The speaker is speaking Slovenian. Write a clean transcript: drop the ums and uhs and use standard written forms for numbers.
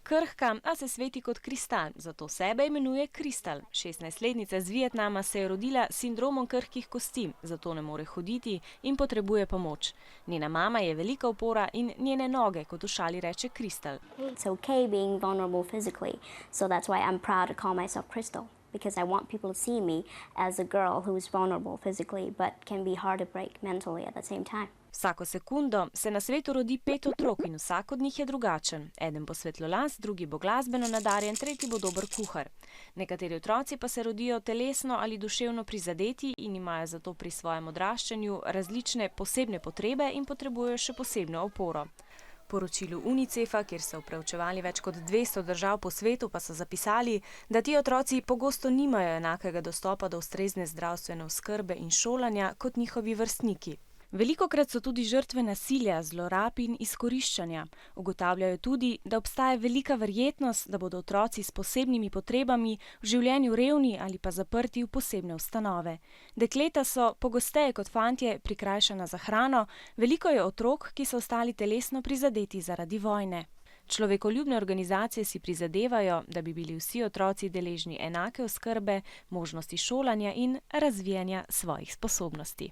krhka, a se sveti kot kristal, zato sebe imenuje Kristal. 16-letnica iz Vietnama se je rodila s sindromom krhkih kosti, zato ne more hoditi in potrebuje pomoč. Njena mama je velika opora in njene noge, kot v šali reče Kristal. It's okay being vulnerable physically, so that's why I'm proud to call myself Crystal, because I want people to see me as a girl who is vulnerable physically, but can be hard to break mentally at the same time. Vsako sekundo se na svetu rodi 5 otrok in vsak od njih je drugačen. Eden bo svetlolas, drugi bo glasbeno nadarjen, tretji bo dober kuhar. Nekateri otroci pa se rodijo telesno ali duševno prizadeti in imajo zato pri svojem odraščanju različne posebne potrebe in potrebujejo še posebno oporo. V poročilu UNICEF-a, kjer so preučevali več kot 200 držav po svetu, pa so zapisali, da ti otroci pogosto nimajo enakega dostopa do ustrezne zdravstvene oskrbe in šolanja kot njihovi vrstniki. Velikokrat so tudi žrtve nasilja, zlorab in izkoriščanja. Ugotavljajo tudi, da obstaja velika verjetnost, da bodo otroci s posebnimi potrebami v življenju revni ali pa zaprti v posebne ustanove. Dekleta so pogosteje kot fantje prikrajšana za hrano, veliko je otrok, ki so ostali telesno prizadeti zaradi vojne. Človekoljubne organizacije si prizadevajo, da bi bili vsi otroci deležni enake oskrbe, možnosti šolanja in razvijanja svojih sposobnosti.